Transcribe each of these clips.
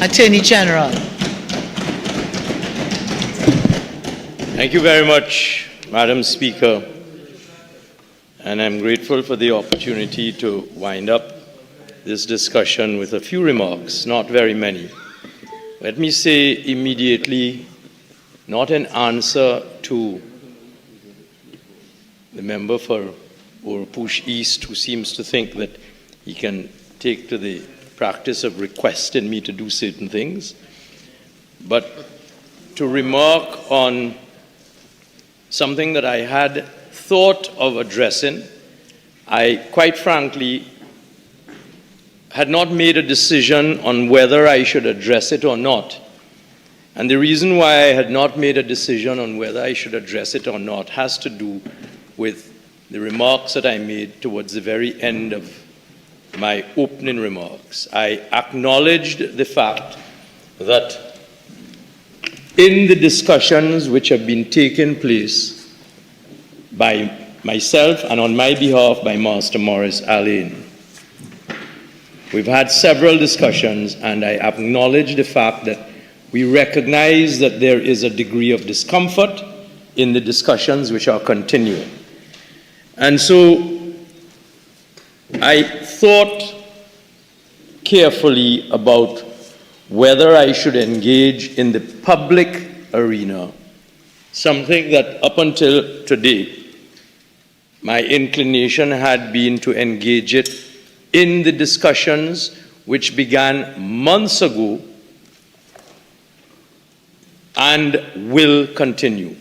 Attorney General. Thank you very much, Madam Speaker, and I'm grateful for the opportunity to wind up this discussion with a few remarks, not very many. Let me say immediately, not an answer to the member for Orpush East, who seems to think that he can take to the practice of requesting me to do certain things, but to remark on something that I had thought of addressing. I, quite frankly, had not made a decision on whether I should address it or not. And the reason why I had not made a decision on whether I should address it or not has to do with the remarks that I made towards the very end of my opening remarks. I acknowledged the fact that in the discussions which have been taking place by myself and on my behalf by Master Morris Alleyne, we've had several discussions, and I acknowledge the fact that we recognize that there is a degree of discomfort in the discussions which are continuing. And so I thought carefully about whether I should engage in the public arena, something that up until today, my inclination had been to engage it in the discussions which began months ago and will continue.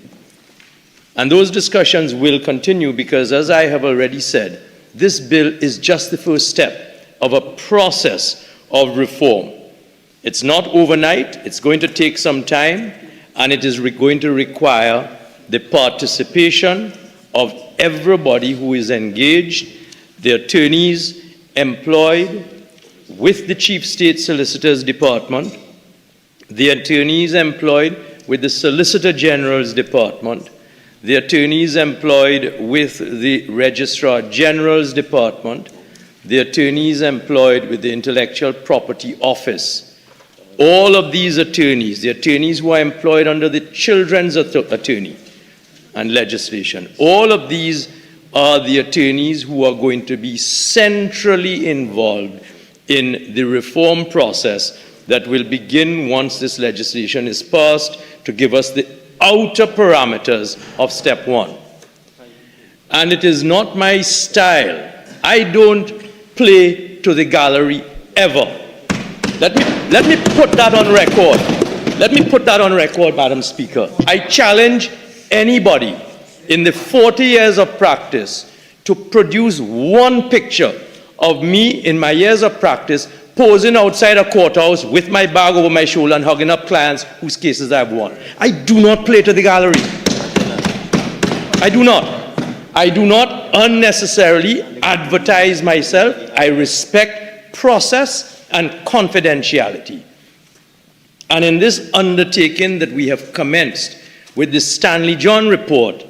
And those discussions will continue because, as I have already said, this bill is just the first step of a process of reform. It's not overnight, it's going to take some time, and it is going to require the participation of everybody who is engaged, the attorneys employed with the Chief State Solicitor's Department, the attorneys employed with the Solicitor General's Department, the attorneys employed with the Registrar General's Department, the attorneys employed with the Intellectual Property Office. All of these attorneys, the attorneys who are employed under the Children's Attorney and legislation, all of these are the attorneys who are going to be centrally involved in the reform process that will begin once this legislation is passed to give us the outer parameters of step one. And it is not my style. I don't play to the gallery ever. Let me put that on record. Let me put that on record, Madam Speaker. I challenge anybody in the 40 years of practice to produce one picture of me in my years of practice posing outside a courthouse with my bag over my shoulder and hugging up clients whose cases I've won. I do not play to the gallery. I do not. I do not unnecessarily advertise myself. I respect process and confidentiality. And in this undertaking that we have commenced with the Stanley John report,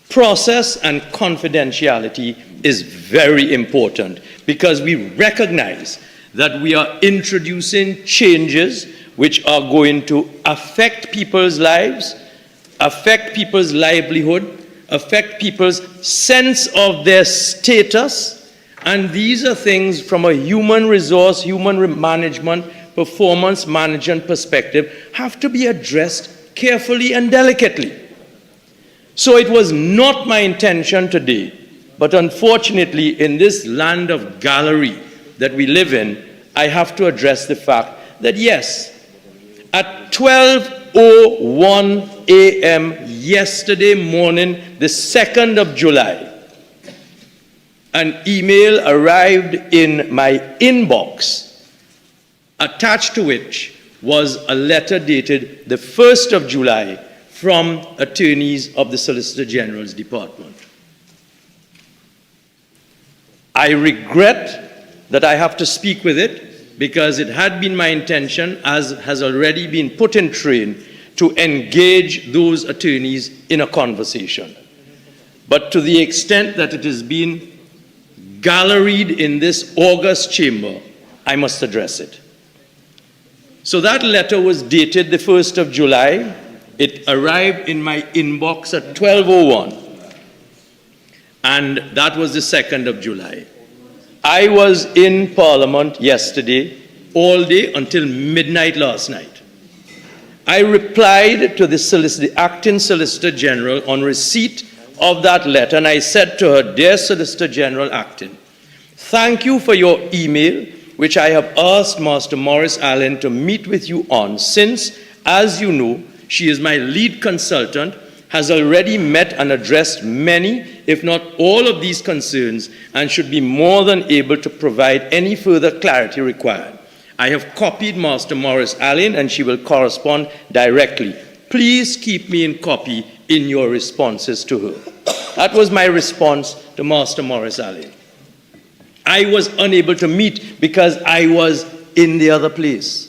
process and confidentiality is very important because we recognize that we are introducing changes which are going to affect people's lives, affect people's livelihood, affect people's sense of their status, and these are things from a human resource, human management, performance management perspective have to be addressed carefully and delicately. So it was not my intention today, but unfortunately in this land of gallery that we live in, I have to address the fact that yes, at 12:01 a.m. yesterday morning, the 2nd of July, an email arrived in my inbox, attached to which was a letter dated the 1st of July from attorneys of the Solicitor General's Department. I regret that I have to speak with it because it had been my intention, as has already been put in train, to engage those attorneys in a conversation. But to the extent that it has been galleried in this august chamber, I must address it. So that letter was dated the 1st of July. It arrived in my inbox at 12:01. And that was the 2nd of July. I was in Parliament yesterday, all day until midnight last night. I replied to the Acting Solicitor General on receipt of that letter, and I said to her, "Dear Solicitor General Acting, thank you for your email, which I have asked Master Maurice Allen to meet with you on, since, as you know, she is my lead consultant, has already met and addressed many, if not all of these concerns, and should be more than able to provide any further clarity required. I have copied Master Maurice Allen, and she will correspond directly. Please keep me in copy in your responses to her." That was my response to Master Maurice Allen. I was unable to meet because I was in the other place.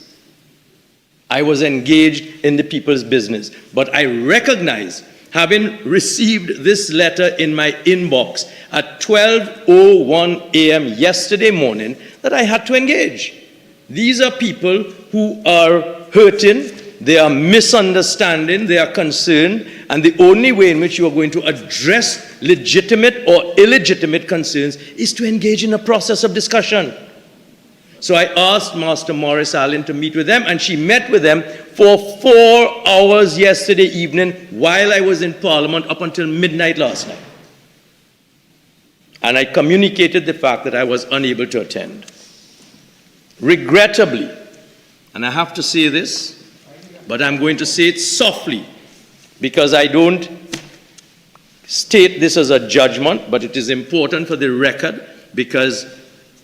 I was engaged in the people's business. But I recognize, having received this letter in my inbox at 12:01 a.m. yesterday morning, that I had to engage. These are people who are hurting, they are misunderstanding, they are concerned, and the only way in which you are going to address legitimate or illegitimate concerns is to engage in a process of discussion. So I asked Master Maurice Allen to meet with them, and she met with them for 4 hours yesterday evening while I was in Parliament up until midnight last night. And I communicated the fact that I was unable to attend. Regrettably, and I have to say this, but I'm going to say it softly, because I don't state this as a judgment, but it is important for the record, because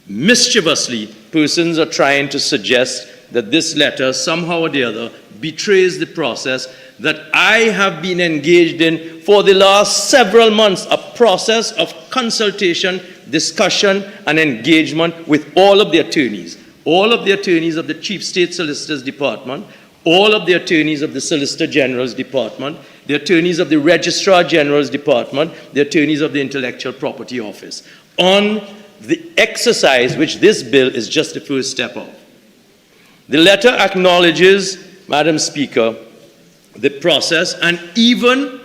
mischievously persons are trying to suggest that this letter somehow or the other betrays the process that I have been engaged in for the last several months, a process of consultation, discussion, and engagement with all of the attorneys of the Chief State Solicitor's Department, all of the attorneys of the Solicitor General's Department, the attorneys of the Registrar General's Department, the attorneys of the Intellectual Property Office, on the exercise which this bill is just the first step of. The letter acknowledges, Madam Speaker, the process and even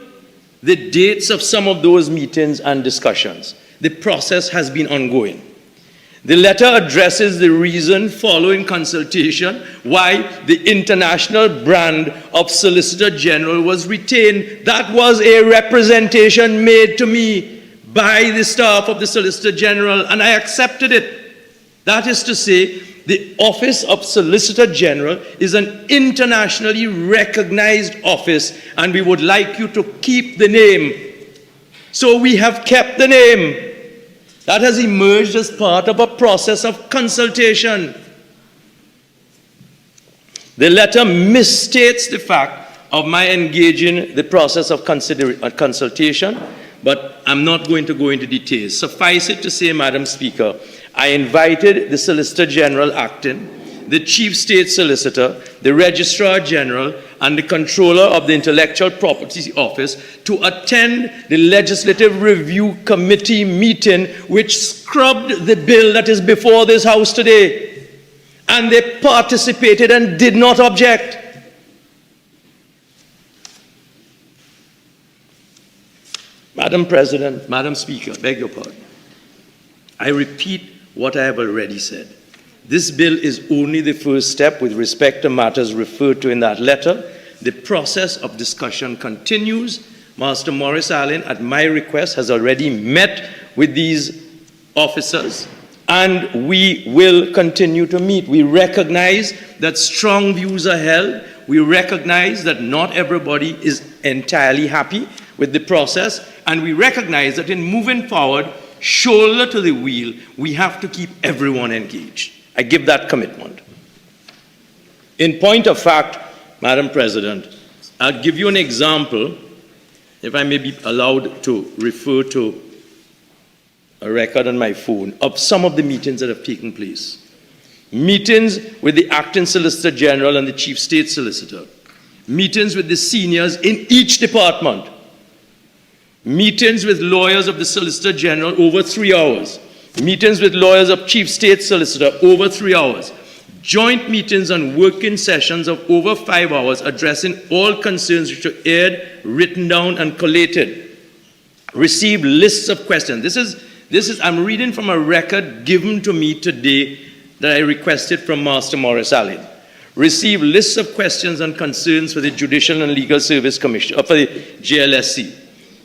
the dates of some of those meetings and discussions. The process has been ongoing. The letter addresses the reason, following consultation, why the international brand of Solicitor General was retained. That was a representation made to me by the staff of the Solicitor General, and I accepted it. That is to say, the Office of Solicitor General is an internationally recognized office, and we would like you to keep the name. So we have kept the name. That has emerged as part of a process of consultation. The letter misstates the fact of my engaging the process of consultation, but I'm not going to go into details. Suffice it to say, Madam Speaker, I invited the Solicitor General Acting, the Chief State Solicitor, the Registrar General, and the Controller of the Intellectual Property Office to attend the Legislative Review Committee meeting which scrubbed the bill that is before this House today. And they participated and did not object. Madam President, Madam Speaker, beg your pardon. I repeat what I have already said. This bill is only the first step with respect to matters referred to in that letter. The process of discussion continues. Master Maurice Allen, at my request, has already met with these officers, and we will continue to meet. We recognize that strong views are held. We recognize that not everybody is entirely happy with the process, and we recognize that in moving forward, shoulder to the wheel, we have to keep everyone engaged. I give that commitment. In point of fact, Madam President, I'll give you an example, if I may be allowed to refer to a record on my phone, of some of the meetings that have taken place. Meetings with the Acting Solicitor General and the Chief State Solicitor. Meetings with the seniors in each department. Meetings with lawyers of the Solicitor General over 3 hours. Meetings with lawyers of Chief State Solicitor over 3 hours. joint meetings and working sessions of over 5 hours addressing all concerns which were aired, written down, and collated. Received lists of questions. This is, I'm reading from a record given to me today that I requested from Master Morris Allen. Received lists of questions and concerns for the Judicial and Legal Service Commission, for the JLSC.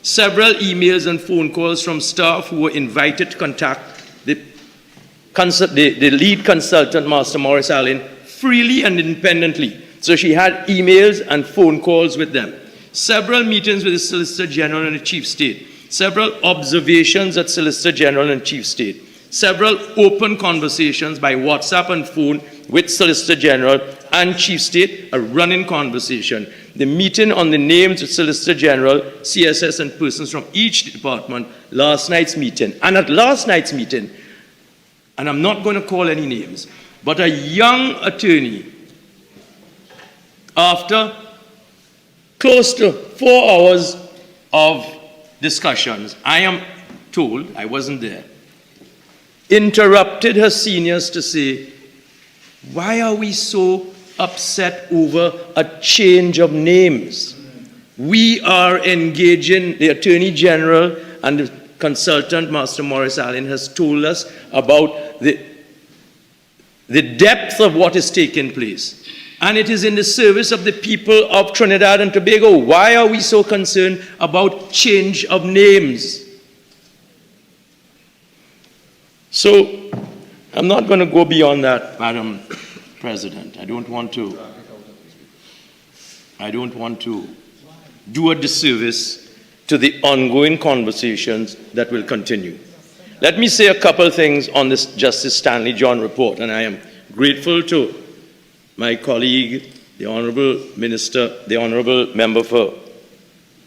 Several emails and phone calls from staff who were invited to contact the lead consultant, Master Morris Allen, freely and independently. So she had emails and phone calls with them. Several meetings with the Solicitor General and the Chief State. Several observations at Solicitor General and Chief State. Several open conversations by WhatsApp and phone with Solicitor General and Chief State, a running conversation. The meeting on the names of Solicitor General, CSS, and persons from each department, last night's meeting. And at last night's meeting, and I'm not going to call any names, but a young attorney, after close to 4 hours of discussions, I am told, I wasn't there, interrupted her seniors to say, why are we so upset over a change of names? We are engaging, the Attorney General and the consultant, Master Morris Allen, has told us about the depth of what is taking place. And it is in the service of the people of Trinidad and Tobago. Why are we so concerned about change of names? So, I'm not going to go beyond that, Madam President. I don't want to do a disservice to the ongoing conversations that will continue. Let me say a couple things on this Justice Stanley John report, and I am grateful to my colleague, the Honorable Minister, the Honorable Member for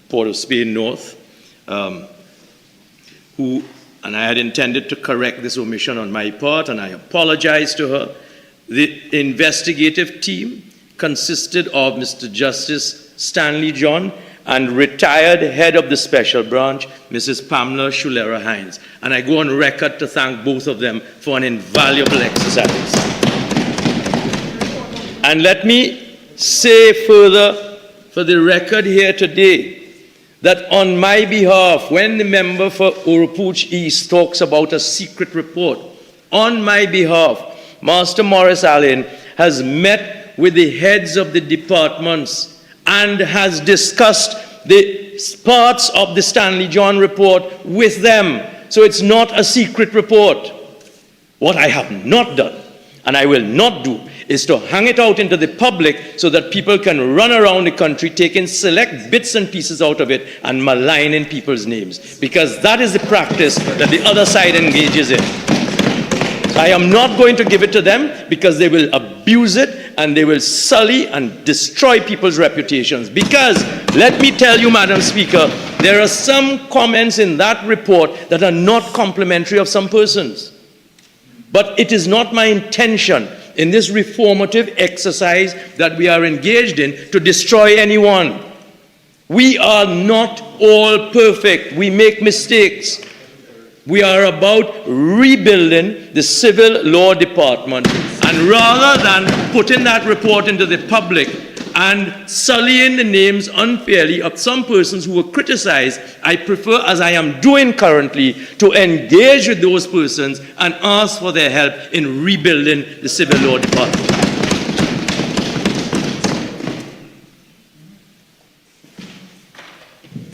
Port of Spain North, who, and I had intended to correct this omission on my part, and I apologize to her. The investigative team consisted of Mr. Justice Stanley John and retired head of the special branch, Mrs. Pamela Schulera Hines. And I go on record to thank both of them for an invaluable exercise. And let me say further, for the record here today, that on my behalf, when the member for Oropouche East talks about a secret report, on my behalf, Master Morris Allen has met with the heads of the departments and has discussed the parts of the Stanley John report with them. So it's not a secret report. What I have not done, and I will not do, is to hang it out into the public so that people can run around the country taking select bits and pieces out of it and maligning people's names. Because that is the practice that the other side engages in. I am not going to give it to them because they will abuse it and they will sully and destroy people's reputations. Because, let me tell you, Madam Speaker, there are some comments in that report that are not complimentary of some persons. But it is not my intention in this reformative exercise that we are engaged in to destroy anyone. We are not all perfect. We make mistakes. We are about rebuilding the civil law department. And rather than putting that report into the public and sullying the names unfairly of some persons who were criticized, I prefer, as I am doing currently, to engage with those persons and ask for their help in rebuilding the civil law department.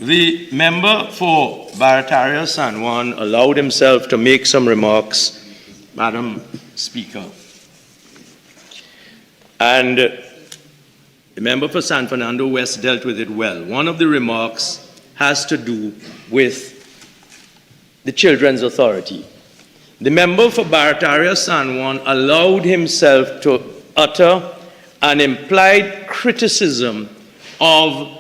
The member for Barataria San Juan allowed himself to make some remarks, Madam Speaker. And the member for San Fernando West dealt with it well. One of the remarks has to do with the Children's Authority. The member for Barataria San Juan allowed himself to utter an implied criticism of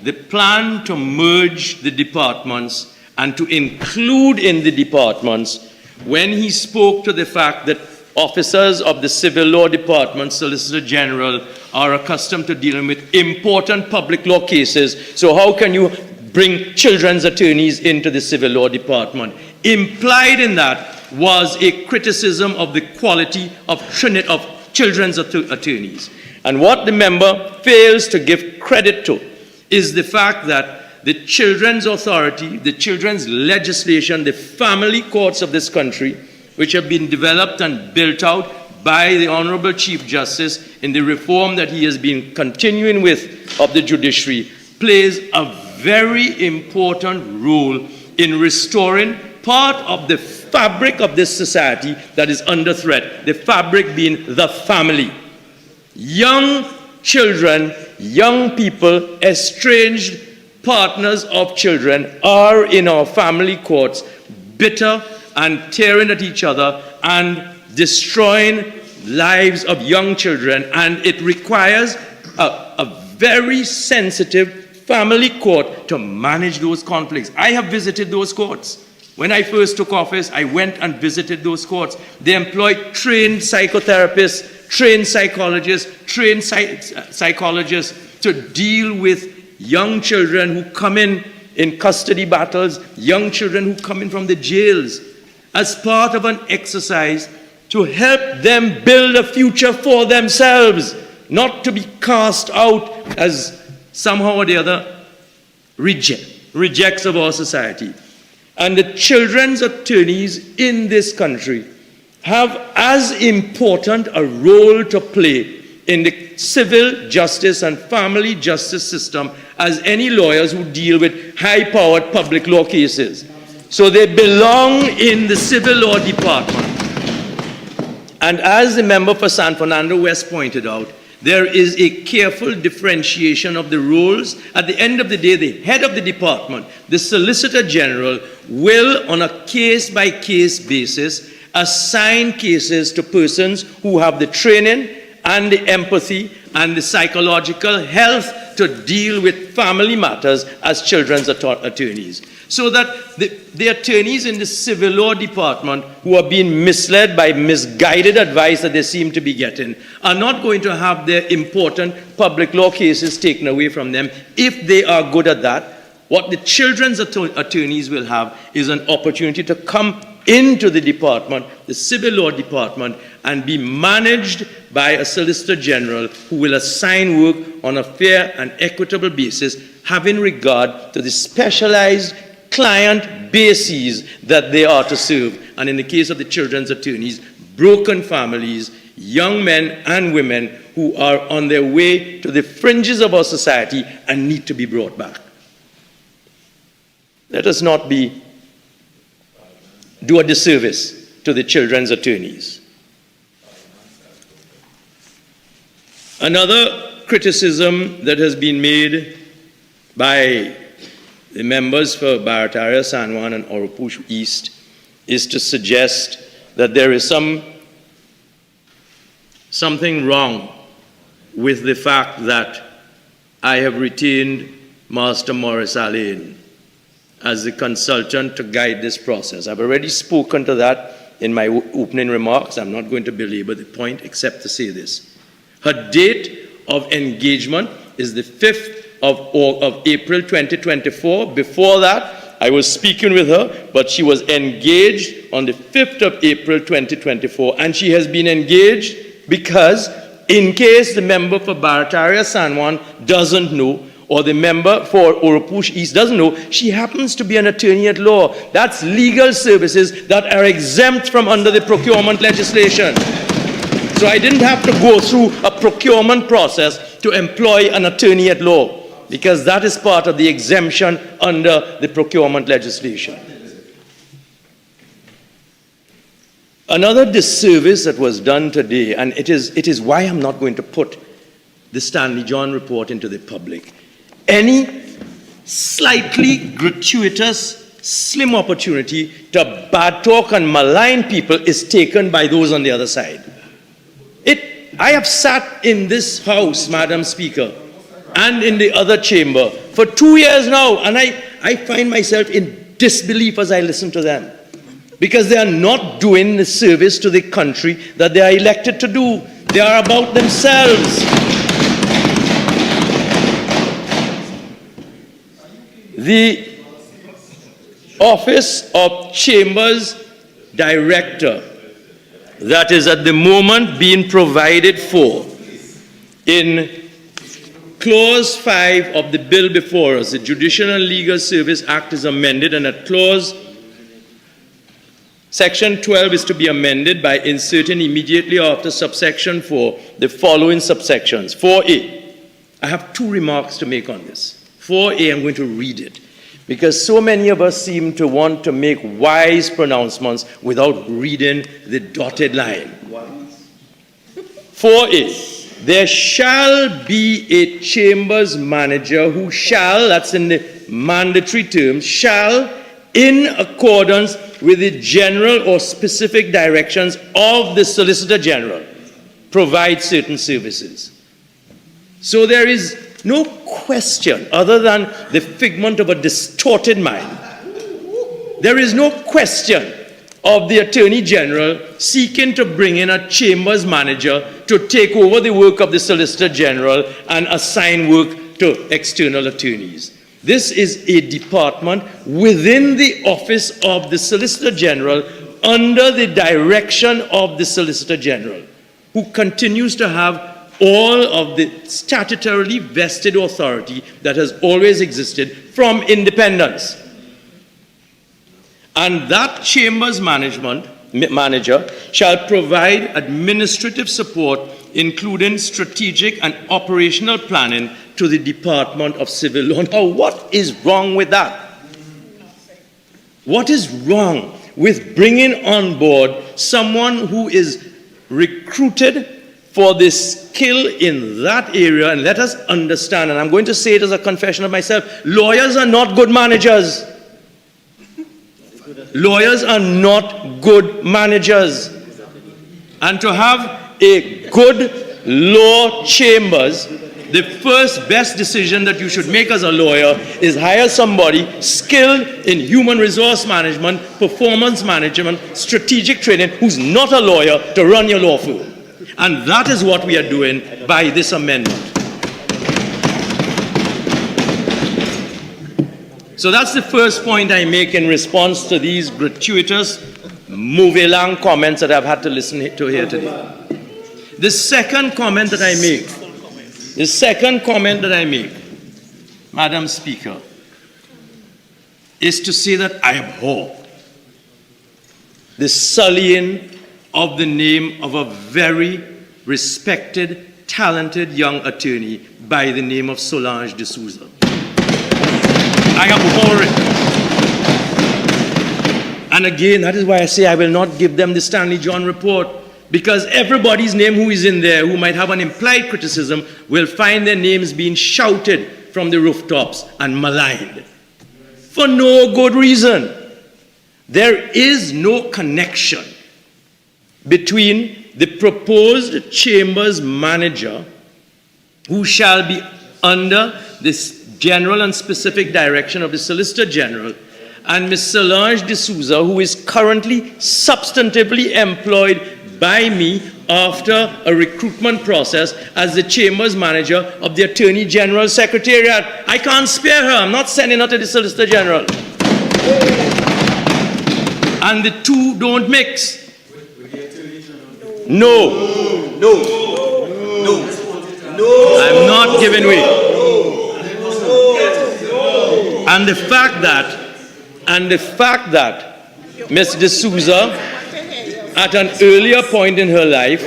the plan to merge the departments and to include in the departments when he spoke to the fact that officers of the Civil Law Department, Solicitor General, are accustomed to dealing with important public law cases. So how can you bring children's attorneys into the Civil Law Department? Implied in that was a criticism of the quality of children's attorneys. And what the member fails to give credit to is the fact that the children's authority, the children's legislation, the family courts of this country, which have been developed and built out by the Honorable Chief Justice in the reform that he has been continuing with of the judiciary, plays a very important role in restoring part of the fabric of this society that is under threat, the fabric being the family. Young children, young people, estranged partners of children are in our family courts bitter and tearing at each other and destroying lives of young children, and it requires a very sensitive family court to manage those conflicts. I have visited those courts. When I first took office, I went and visited those courts. They employ trained psychotherapists, trained psychologists, trained psychologists to deal with young children who come in custody battles, young children who come in from the jails, as part of an exercise to help them build a future for themselves, not to be cast out as somehow or the other rejects of our society. And the children's attorneys in this country have as important a role to play in the civil justice and family justice system as any lawyers who deal with high-powered public law cases. So they belong in the civil law department. And as the member for San Fernando West pointed out, there is a careful differentiation of the roles. At the end of the day, the head of the department, the Solicitor General, will, on a case-by-case basis, assign cases to persons who have the training and the empathy and the psychological health to deal with family matters as children's attorneys. So that the attorneys in the civil law department who are being misled by misguided advice that they seem to be getting are not going to have their important public law cases taken away from them if they are good at that. What the children's attorneys will have is an opportunity to come into the department, the civil law department, and be managed by a Solicitor General who will assign work on a fair and equitable basis, having regard to the specialized client bases that they are to serve. And in the case of the children's attorneys, broken families, young men and women who are on their way to the fringes of our society and need to be brought back. Let us not do a disservice to the children's attorneys. Another criticism that has been made by the members for Barataria, San Juan, and Oropouche East is to suggest that there is something wrong with the fact that I have retained Master Morris Alleyne as the consultant to guide this process. I've already spoken to that in my opening remarks. I'm not going to belabor the point except to say this. Her date of engagement is the 5th of April 2024. Before that, I was speaking with her, but she was engaged on the 5th of April 2024, and she has been engaged because, in case the member for Barataria San Juan doesn't know, or the member for Oropouche East doesn't know, she happens to be an attorney at law. That's legal services that are exempt from under the procurement legislation. So I didn't have to go through a procurement process to employ an attorney at law, because that is part of the exemption under the procurement legislation. Another disservice that was done today, and it is why I'm not going to put the Stanley John report into the public. Any slightly gratuitous, slim opportunity to bad talk and malign people is taken by those on the other side. I have sat in this house, Madam Speaker, and in the other chamber for 2 years now, and I find myself in disbelief as I listen to them, because they are not doing the service to the country that they are elected to do. They are about themselves. The Office of Chambers Director that is at the moment being provided for in Clause 5 of the bill before us. The Judicial and Legal Service Act is amended, and at Section 12 is to be amended by inserting immediately after subsection 4 the following subsections. 4A. I have two remarks to make on this. 4A, I'm going to read it, because so many of us seem to want to make wise pronouncements without reading the dotted line. 4A. There shall be a chambers manager who shall, that's in the mandatory terms, shall, in accordance with the general or specific directions of the Solicitor General, provide certain services. So there is no question, other than the figment of a distorted mind, there is no question of the Attorney General seeking to bring in a chambers manager to take over the work of the Solicitor General and assign work to external attorneys. This is a department within the office of the Solicitor General under the direction of the Solicitor General, who continues to have all of the statutorily vested authority that has always existed from independence. And that chambers manager shall provide administrative support, including strategic and operational planning, to the Department of Civil Law. Now, what is wrong with that? What is wrong with bringing on board someone who is recruited for the skill in that area? And let us understand, and I'm going to say it as a confession of myself, lawyers are not good managers. Lawyers are not good managers. And to have a good law chambers, the first best decision that you should make as a lawyer is hire somebody skilled in human resource management, performance management, strategic training, who's not a lawyer, to run your law firm. And that is what we are doing by this amendment. So that's the first point I make in response to these gratuitous, move-along comments that I've had to listen to here today. The second comment that I make, Madam Speaker, is to say that I abhor the sullying of the name of a very respected, talented young attorney by the name of Solange D'Souza. I abhor it. And again, that is why I say I will not give them the Stanley John report, because everybody's name who is in there who might have an implied criticism will find their names being shouted from the rooftops and maligned for no good reason. There is no connection between the proposed chambers manager, who shall be under this general and specific direction of the Solicitor General, and Ms. Solange D'Souza, who is currently substantively employed by me after a recruitment process as the chambers manager of the Attorney General's Secretariat. I can't spare her. I'm not sending her to the Solicitor General. And the two don't mix. No. I'm not giving way. And the fact that Ms. D'Souza, at an earlier point in her life,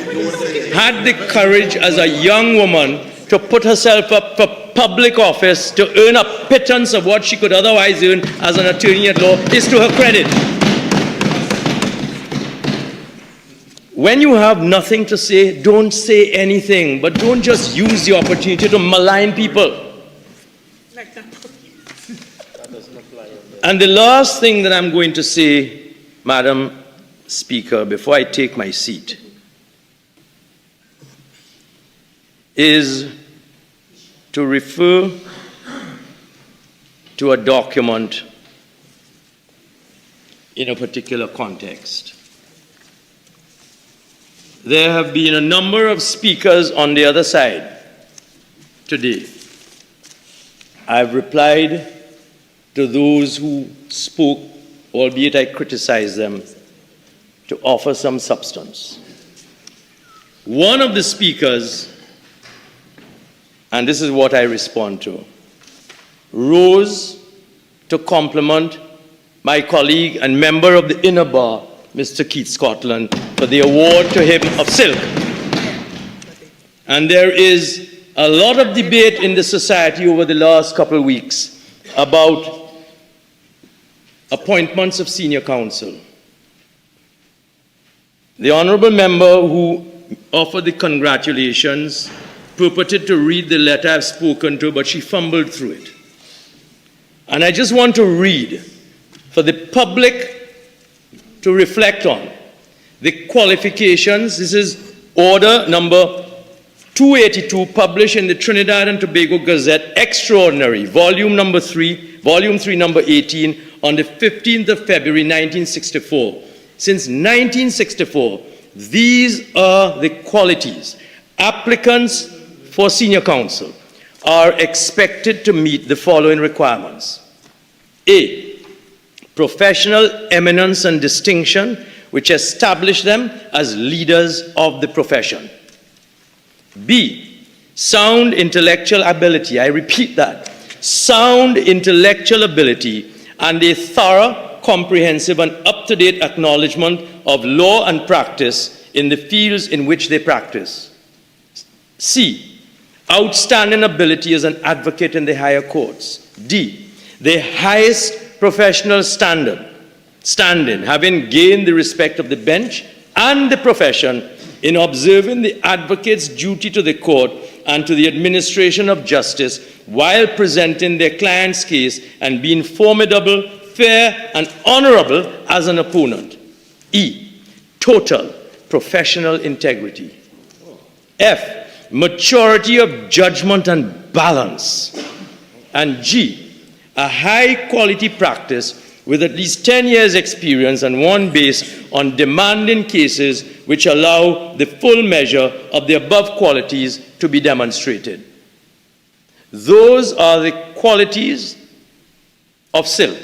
had the courage as a young woman to put herself up for public office to earn a pittance of what she could otherwise earn as an attorney at law is to her credit. When you have nothing to say, don't say anything, but don't just use the opportunity to malign people. And the last thing that I'm going to say, Madam Speaker, before I take my seat, is to refer to a document in a particular context. There have been a number of speakers on the other side today. I've replied to those who spoke, albeit I criticized them, to offer some substance. One of the speakers, and this is what I respond to, rose to compliment my colleague and member of the inner bar, Mr. Keith Scotland, for the award to him of silk. And there is a lot of debate in the society over the last couple of weeks about appointments of senior counsel. The honorable member who offered the congratulations purported to read the letter I've spoken to, but she fumbled through it. And I just want to read for the public to reflect on the qualifications. This is order number 282, published in the Trinidad and Tobago Gazette, Extraordinary, volume 3, number 18, on the 15th of February, 1964. Since 1964, these are the qualities. Applicants for senior counsel are expected to meet the following requirements. A, professional eminence and distinction, which establish them as leaders of the profession. B, sound intellectual ability. I repeat that. Sound intellectual ability and a thorough, comprehensive, and up-to-date acknowledgement of law and practice in the fields in which they practice. C, outstanding ability as an advocate in the higher courts. D, the highest professional standing, having gained the respect of the bench and the profession in observing the advocate's duty to the court and to the administration of justice while presenting their client's case and being formidable, fair, and honorable as an opponent. E, total professional integrity. F, maturity of judgment and balance. And G, a high-quality practice with at least 10 years' experience and one based on demanding cases which allow the full measure of the above qualities to be demonstrated. Those are the qualities of silk.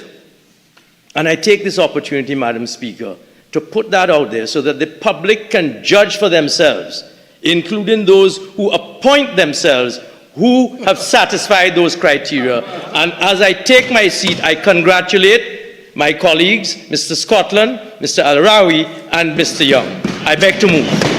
And I take this opportunity, Madam Speaker, to put that out there so that the public can judge for themselves, including those who appoint themselves who have satisfied those criteria. And as I take my seat, I congratulate my colleagues, Mr. Scotland, Mr. Al-Rawi, and Mr. Young. I beg to move.